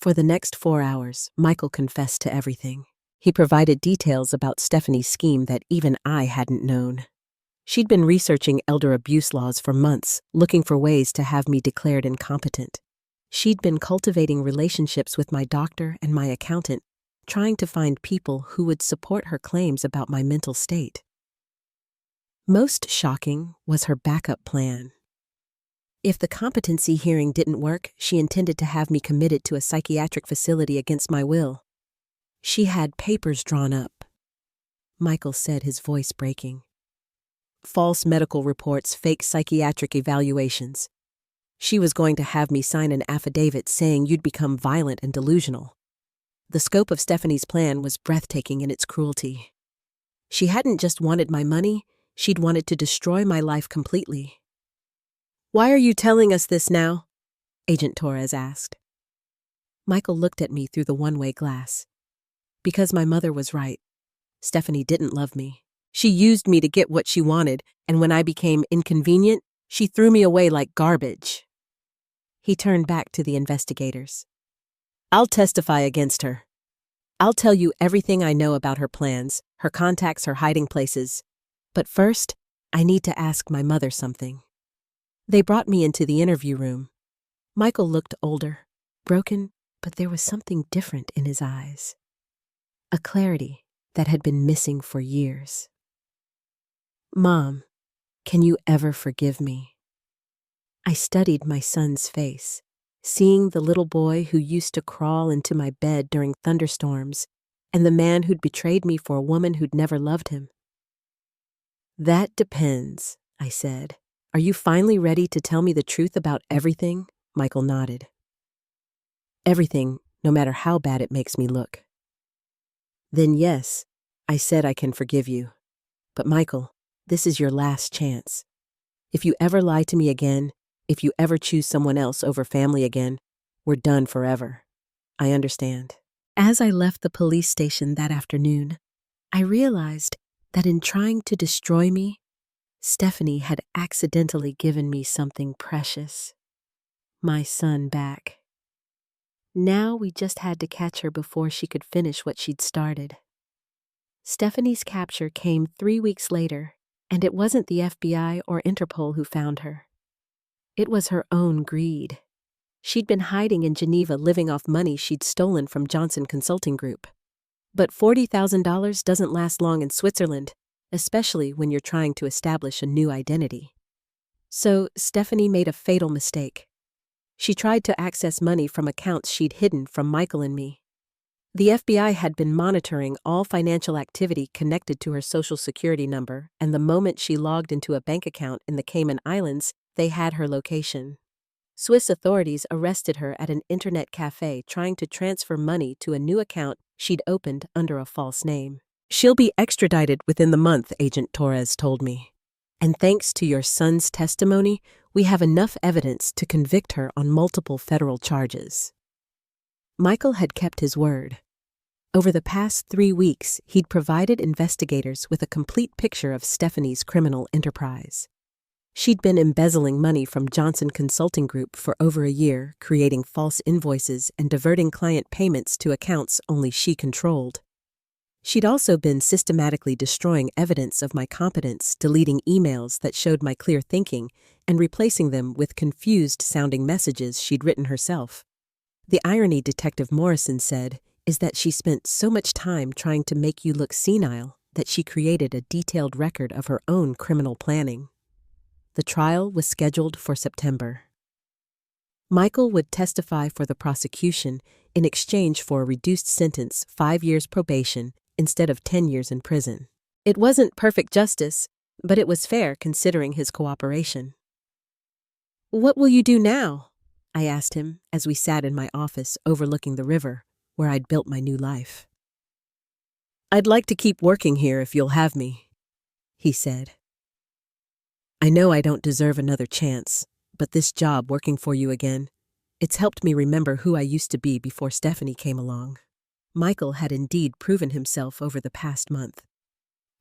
A: For the next 4 hours, Michael confessed to everything. He provided details about Stephanie's scheme that even I hadn't known. She'd been researching elder abuse laws for months, looking for ways to have me declared incompetent. She'd been cultivating relationships with my doctor and my accountant, trying to find people who would support her claims about my mental state. Most shocking was her backup plan. If the competency hearing didn't work, she intended to have me committed to a psychiatric facility against my will. She had papers drawn up. Michael said, his voice breaking. False medical reports, fake psychiatric evaluations. She was going to have me sign an affidavit saying you'd become violent and delusional. The scope of Stephanie's plan was breathtaking in its cruelty. She hadn't just wanted my money, she'd wanted to destroy my life completely. Why are you telling us this now? Agent Torres asked. Michael looked at me through the one-way glass. Because my mother was right. Stephanie didn't love me. She used me to get what she wanted, and when I became inconvenient, she threw me away like garbage. He turned back to the investigators. I'll testify against her. I'll tell you everything I know about her plans, her contacts, her hiding places. But first, I need to ask my mother something. They brought me into the interview room. Michael looked older, broken, but there was something different in his eyes. A clarity that had been missing for years. Mom, can you ever forgive me? I studied my son's face, seeing the little boy who used to crawl into my bed during thunderstorms, and the man who'd betrayed me for a woman who'd never loved him. That depends, I said. Are you finally ready to tell me the truth about everything? Michael nodded. Everything, no matter how bad it makes me look. Then yes, I said I can forgive you. But Michael, this is your last chance. If you ever lie to me again, if you ever choose someone else over family again, we're done forever. I understand. As I left the police station that afternoon, I realized that in trying to destroy me, Stephanie had accidentally given me something precious. My son back. Now we just had to catch her before she could finish what she'd started. Stephanie's capture came 3 weeks later, and it wasn't the FBI or Interpol who found her. It was her own greed. She'd been hiding in Geneva, living off money she'd stolen from Johnson Consulting Group. But $40,000 doesn't last long in Switzerland, especially when you're trying to establish a new identity. So Stephanie made a fatal mistake. She tried to access money from accounts she'd hidden from Michael and me. The FBI had been monitoring all financial activity connected to her Social Security number, and the moment she logged into a bank account in the Cayman Islands, they had her location. Swiss authorities arrested her at an internet cafe trying to transfer money to a new account she'd opened under a false name. She'll be extradited within the month, Agent Torres told me. And thanks to your son's testimony, we have enough evidence to convict her on multiple federal charges. Michael had kept his word. Over the past 3 weeks, he'd provided investigators with a complete picture of Stephanie's criminal enterprise. She'd been embezzling money from Johnson Consulting Group for over a year, creating false invoices and diverting client payments to accounts only she controlled. She'd also been systematically destroying evidence of my competence, deleting emails that showed my clear thinking, and replacing them with confused-sounding messages she'd written herself. The irony, Detective Morrison said, is that she spent so much time trying to make you look senile that she created a detailed record of her own criminal planning. The trial was scheduled for September. Michael would testify for the prosecution in exchange for a reduced sentence, 5 years probation, instead of 10 years in prison. It wasn't perfect justice, but it was fair considering his cooperation. "What will you do now?" I asked him as we sat in my office overlooking the river where I'd built my new life. "I'd like to keep working here if you'll have me," he said. "I know I don't deserve another chance, but this job working for you again, it's helped me remember who I used to be before Stephanie came along." Michael had indeed proven himself over the past month.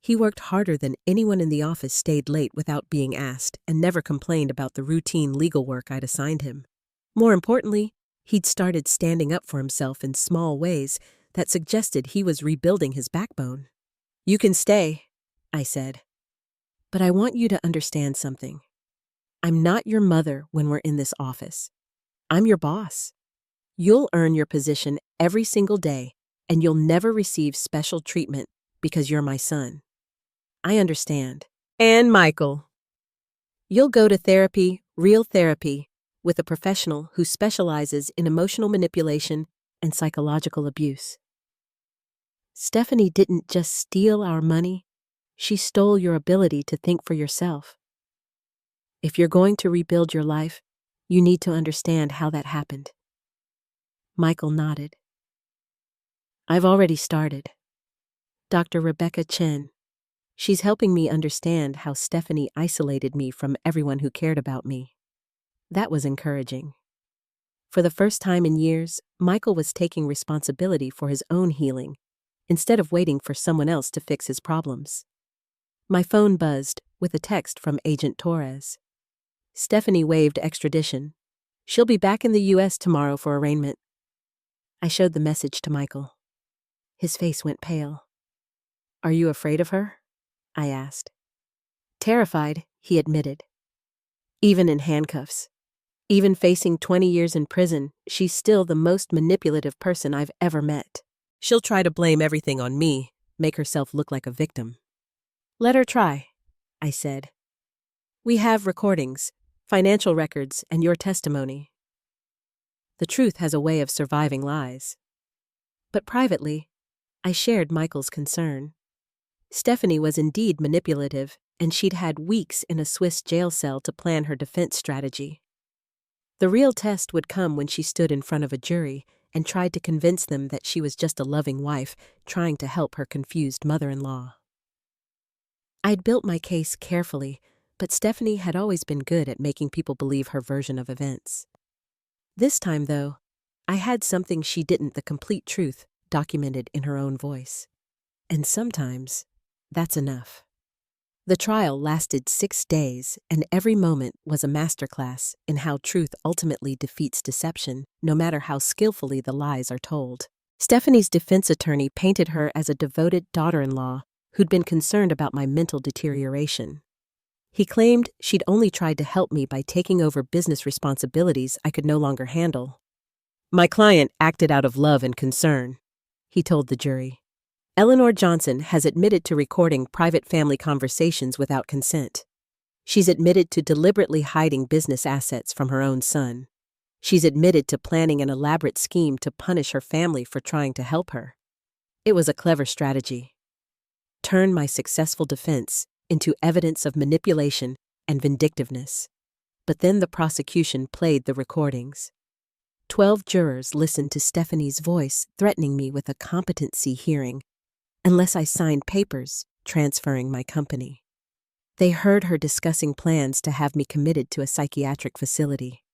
A: He worked harder than anyone in the office, stayed late without being asked, and never complained about the routine legal work I'd assigned him. More importantly, he'd started standing up for himself in small ways that suggested he was rebuilding his backbone. "You can stay," I said. "But I want you to understand something. I'm not your mother when we're in this office. I'm your boss. You'll earn your position every single day, and you'll never receive special treatment because you're my son. I understand. And Michael, you'll go to therapy, real therapy, with a professional who specializes in emotional manipulation and psychological abuse. Stephanie didn't just steal our money, she stole your ability to think for yourself. If you're going to rebuild your life, you need to understand how that happened." Michael nodded. "I've already started. Dr. Rebecca Chen. She's helping me understand how Stephanie isolated me from everyone who cared about me." That was encouraging. For the first time in years, Michael was taking responsibility for his own healing, instead of waiting for someone else to fix his problems. My phone buzzed with a text from Agent Torres. Stephanie waived extradition. She'll be back in the U.S. tomorrow for arraignment. I showed the message to Michael. His face went pale. "Are you afraid of her?" I asked. "Terrified," he admitted. "Even in handcuffs. Even facing 20 years in prison, she's still the most manipulative person I've ever met. She'll try to blame everything on me, make herself look like a victim." "Let her try," I said. "We have recordings, financial records, and your testimony. The truth has a way of surviving lies." But privately, I shared Michael's concern. Stephanie was indeed manipulative, and she'd had weeks in a Swiss jail cell to plan her defense strategy. The real test would come when she stood in front of a jury and tried to convince them that she was just a loving wife trying to help her confused mother-in-law. I'd built my case carefully, but Stephanie had always been good at making people believe her version of events. This time, though, I had something she didn't, the complete truth, documented in her own voice. And sometimes, that's enough. The trial lasted 6 days, and every moment was a masterclass in how truth ultimately defeats deception, no matter how skillfully the lies are told. Stephanie's defense attorney painted her as a devoted daughter-in-law who'd been concerned about my mental deterioration. He claimed she'd only tried to help me by taking over business responsibilities I could no longer handle. "My client acted out of love and concern," he told the jury. "Eleanor Johnson has admitted to recording private family conversations without consent. She's admitted to deliberately hiding business assets from her own son. She's admitted to planning an elaborate scheme to punish her family for trying to help her. It was a clever strategy. Turn my successful defense into evidence of manipulation and vindictiveness." But then the prosecution played the recordings. 12 jurors listened to Stephanie's voice threatening me with a competency hearing unless I signed papers transferring my company. They heard her discussing plans to have me committed to a psychiatric facility.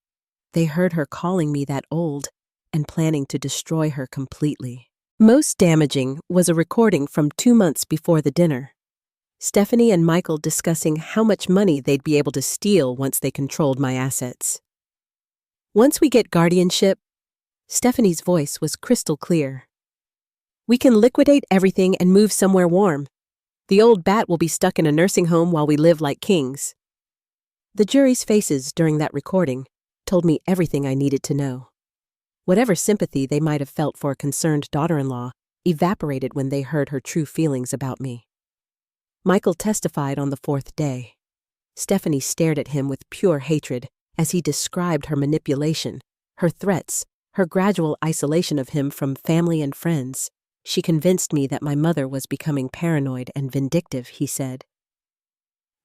A: They heard her calling me that old and planning to destroy her completely. Most damaging was a recording from 2 months before the dinner. Stephanie and Michael discussing how much money they'd be able to steal once they controlled my assets. "Once we get guardianship," Stephanie's voice was crystal clear, "we can liquidate everything and move somewhere warm. The old bat will be stuck in a nursing home while we live like kings." The jury's faces during that recording told me everything I needed to know. Whatever sympathy they might have felt for a concerned daughter-in-law evaporated when they heard her true feelings about me. Michael testified on the 4th day. Stephanie stared at him with pure hatred as he described her manipulation, her threats, her gradual isolation of him from family and friends. "She convinced me that my mother was becoming paranoid and vindictive," he said.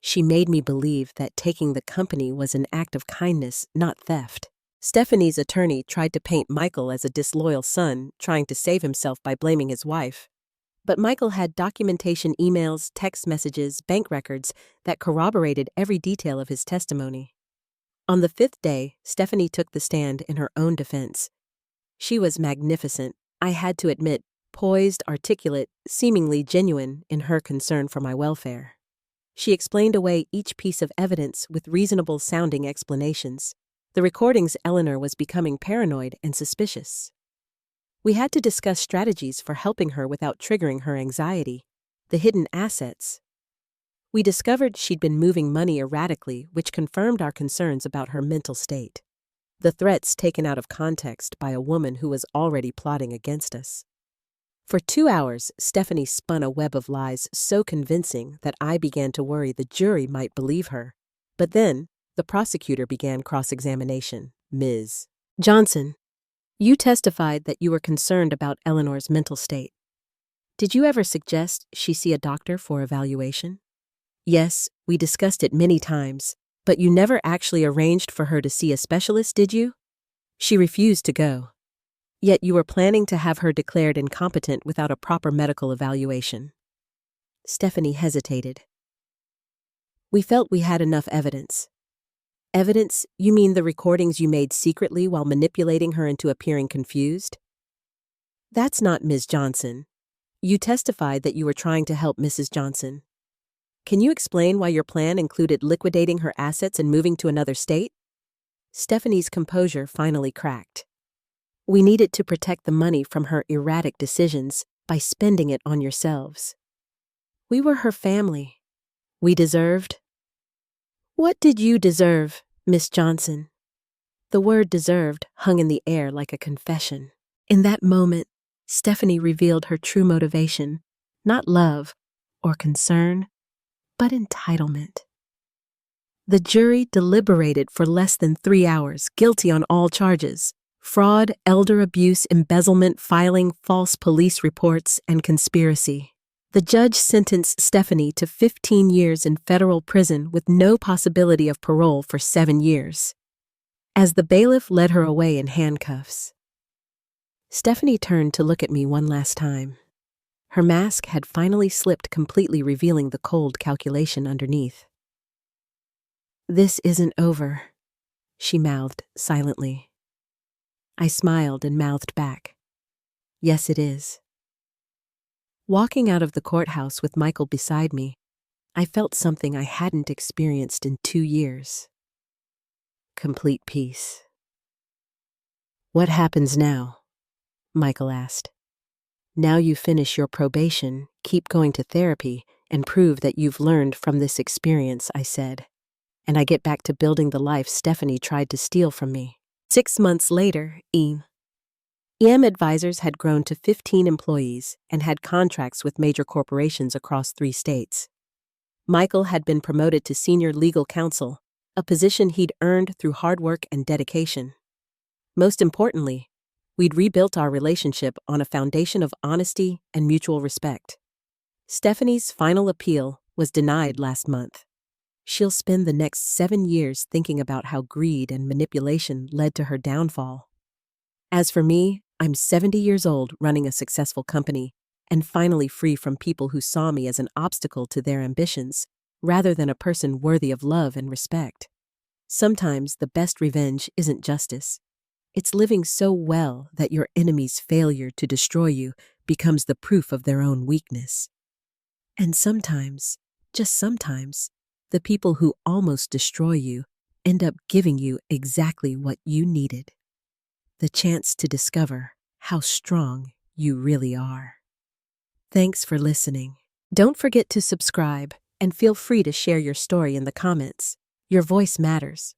A: She made me believe that taking the company was an act of kindness, not theft. Stephanie's attorney tried to paint Michael as a disloyal son, trying to save himself by blaming his wife. But Michael had documentation, emails, text messages, bank records that corroborated every detail of his testimony. On the fifth day, Stephanie took the stand in her own defense. She was magnificent, I had to admit, poised, articulate, seemingly genuine in her concern for my welfare. She explained away each piece of evidence with reasonable-sounding explanations. The recordings Eleanor was becoming paranoid and suspicious. We had to discuss strategies for helping her without triggering her anxiety. The hidden assets. We discovered she'd been moving money erratically, which confirmed our concerns about her mental state. The threats taken out of context by a woman who was already plotting against us. For 2 hours, Stephanie spun a web of lies so convincing that I began to worry the jury might believe her. But then, the prosecutor began cross-examination. Ms. Johnson, you testified that you were concerned about Eleanor's mental state. Did you ever suggest she see a doctor for evaluation? Yes, we discussed it many times, but you never actually arranged for her to see a specialist, did you? She refused to go. Yet you were planning to have her declared incompetent without a proper medical evaluation. Stephanie hesitated. We felt we had enough evidence. Evidence? You mean the recordings you made secretly while manipulating her into appearing confused? That's not Ms. Johnson. You testified that you were trying to help Mrs. Johnson. Can you explain why your plan included liquidating her assets and moving to another state? Stephanie's composure finally cracked. We needed to protect the money from her erratic decisions by spending it on yourselves. We were her family. We deserved. What did you deserve, Miss Johnson? The word deserved hung in the air like a confession. In that moment, Stephanie revealed her true motivation, not love or concern, but entitlement. The jury deliberated for less than 3 hours, guilty on all charges: fraud, elder abuse, embezzlement, filing false police reports, and conspiracy. The judge sentenced Stephanie to 15 years in federal prison with no possibility of parole for 7 years. As the bailiff led her away in handcuffs, Stephanie turned to look at me one last time. Her mask had finally slipped, completely revealing the cold calculation underneath. "This isn't over," she mouthed silently. I smiled and mouthed back, "Yes, it is." Walking out of the courthouse with Michael beside me, I felt something I hadn't experienced in 2 years. Complete peace. "What happens now?" Michael asked. "Now you finish your probation, keep going to therapy, and prove that you've learned from this experience," I said. "And I get back to building the life Stephanie tried to steal from me." 6 months later, EM Advisors had grown to 15 employees and had contracts with major corporations across 3 states. Michael had been promoted to senior legal counsel, a position he'd earned through hard work and dedication. Most importantly, we'd rebuilt our relationship on a foundation of honesty and mutual respect. Stephanie's final appeal was denied last month. She'll spend the next 7 years thinking about how greed and manipulation led to her downfall. As for me, I'm 70 years old running a successful company and finally free from people who saw me as an obstacle to their ambitions rather than a person worthy of love and respect. Sometimes the best revenge isn't justice. It's living so well that your enemy's failure to destroy you becomes the proof of their own weakness. And sometimes, just sometimes, the people who almost destroy you end up giving you exactly what you needed: the chance to discover how strong you really are. Thanks for listening. Don't forget to subscribe and feel free to share your story in the comments. Your voice matters.